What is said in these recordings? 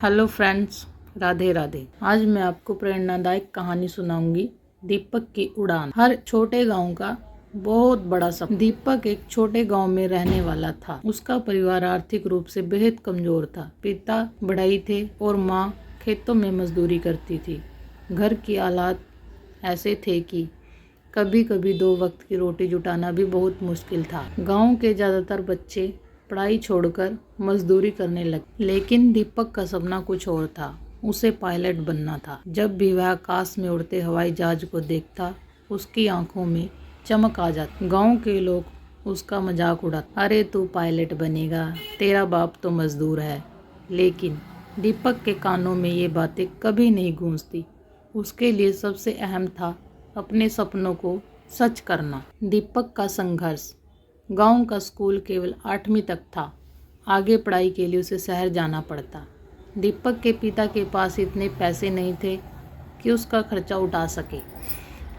Hello friends, Radhe Radhe. आज मैं आपको प्रेरणादायक कहानी सुनाऊंगी, दीपक की उड़ान। हर छोटे गांव का बहुत बड़ा सपना। दीपक एक छोटे गांव में रहने वाला था। उसका परिवार आर्थिक रूप से बेहद कमजोर था। पिता बढ़ई थे और माँ खेतों में मजदूरी करती थी। घर की हालात ऐसे थे कि कभी कभी 2 वक्त की रोटी जुटाना भी बहुत मुश्किल था। गाँव के ज्यादातर बच्चे पढ़ाई छोड़कर मजदूरी करने लगे, लेकिन दीपक का सपना कुछ और था। उसे पायलट बनना था। जब भी वह आकाश में उड़ते हवाई जहाज को देखता, उसकी आंखों में चमक आ जाती। गांव के लोग उसका मजाक उड़ाते, अरे तू पायलट बनेगा, तेरा बाप तो मजदूर है। लेकिन दीपक के कानों में ये बातें कभी नहीं गूंजती। उसके लिए सबसे अहम था अपने सपनों को सच करना। दीपक का संघर्ष। गांव का स्कूल केवल 8वीं तक था। आगे पढ़ाई के लिए उसे शहर जाना पड़ता। दीपक के पिता के पास इतने पैसे नहीं थे कि उसका खर्चा उठा सके,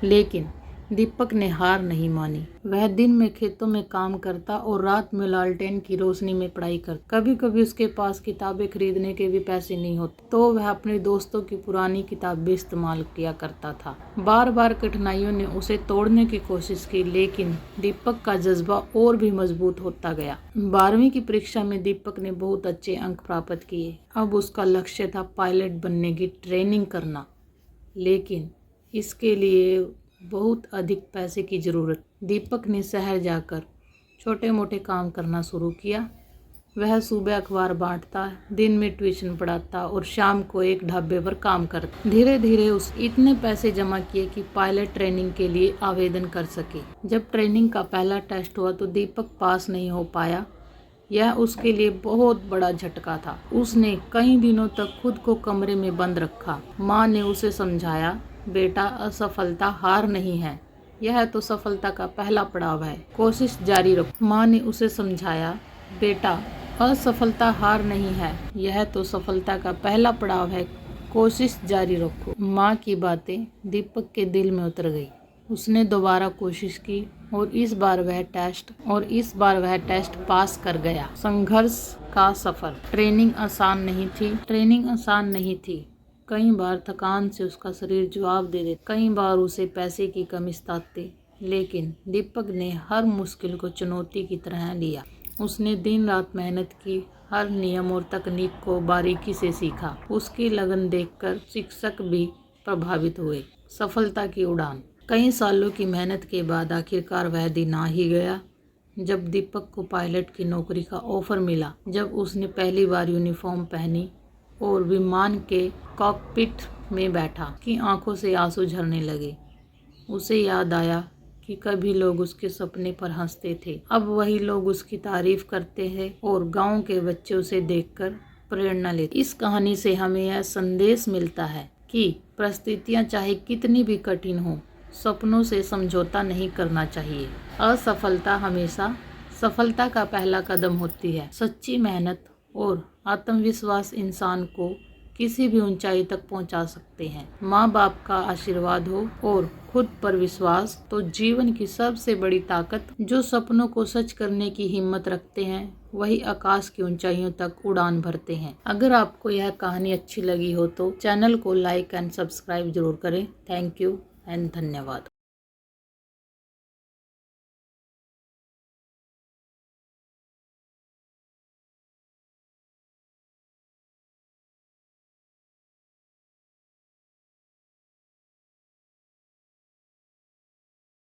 लेकिन दीपक ने हार नहीं मानी। वह दिन में खेतों में काम करता और रात में लालटेन की रोशनी में पढ़ाई करता। कभी कभी उसके पास किताबें खरीदने के भी पैसे नहीं होते, तो वह अपने दोस्तों की पुरानी किताबें इस्तेमाल किया करता था। बार बार कठिनाइयों ने उसे तोड़ने की कोशिश की, लेकिन दीपक का जज्बा और भी मजबूत होता गया। 12वीं की परीक्षा में दीपक ने बहुत अच्छे अंक प्राप्त किए। अब उसका लक्ष्य था पायलट बनने की ट्रेनिंग करना, लेकिन इसके लिए बहुत अधिक पैसे की जरूरत। दीपक ने शहर जाकर छोटे मोटे काम करना शुरू किया। वह सुबह अखबार बांटता, दिन में ट्यूशन पढ़ाता और शाम को एक ढाबे पर काम करता। धीरे धीरे उस इतने पैसे जमा किए कि पायलट ट्रेनिंग के लिए आवेदन कर सके। जब ट्रेनिंग का पहला टेस्ट हुआ तो दीपक पास नहीं हो पाया। यह उसके लिए बहुत बड़ा झटका था। उसने कई दिनों तक खुद को कमरे में बंद रखा। माँ ने उसे समझाया, बेटा असफलता हार नहीं है, यह तो सफलता का पहला पड़ाव है, कोशिश जारी रखो। माँ ने उसे समझाया, बेटा असफलता हार नहीं है, यह तो सफलता का पहला पड़ाव है, कोशिश जारी रखो। माँ की बातें दीपक के दिल में उतर गई। उसने दोबारा कोशिश की और इस बार वह टेस्ट पास कर गया। संघर्ष का सफर। ट्रेनिंग आसान नहीं थी। कई बार थकान से उसका शरीर जवाब दे देता, कई बार उसे पैसे की कमी सताती, लेकिन दीपक ने हर मुश्किल को चुनौती की तरह लिया। उसने दिन रात मेहनत की, हर नियम और तकनीक को बारीकी से सीखा। उसकी लगन देखकर शिक्षक भी प्रभावित हुए। सफलता की उड़ान। कई सालों की मेहनत के बाद आखिरकार वह दिन आ ही गया जब दीपक को पायलट की नौकरी का ऑफर मिला। जब उसने पहली बार यूनिफॉर्म पहनी और विमान के कॉकपिट में बैठा कि आंखों से आंसू झरने लगे। उसे याद आया कि कभी लोग उसके सपने पर हंसते थे, अब वही लोग उसकी तारीफ करते हैं और गांव के बच्चे उसे देखकर प्रेरणा लेते। इस कहानी से हमें यह संदेश मिलता है कि परिस्थितियां चाहे कितनी भी कठिन हो, सपनों से समझौता नहीं करना चाहिए। असफलता हमेशा सफलता का पहला कदम होती है। सच्ची मेहनत और आत्मविश्वास इंसान को किसी भी ऊंचाई तक पहुंचा सकते हैं। माँ बाप का आशीर्वाद हो और खुद पर विश्वास तो जीवन की सबसे बड़ी ताकत। जो सपनों को सच करने की हिम्मत रखते हैं, वही आकाश की ऊंचाइयों तक उड़ान भरते हैं। अगर आपको यह कहानी अच्छी लगी हो तो चैनल को लाइक एंड सब्सक्राइब जरूर करें। थैंक यू एंड धन्यवाद।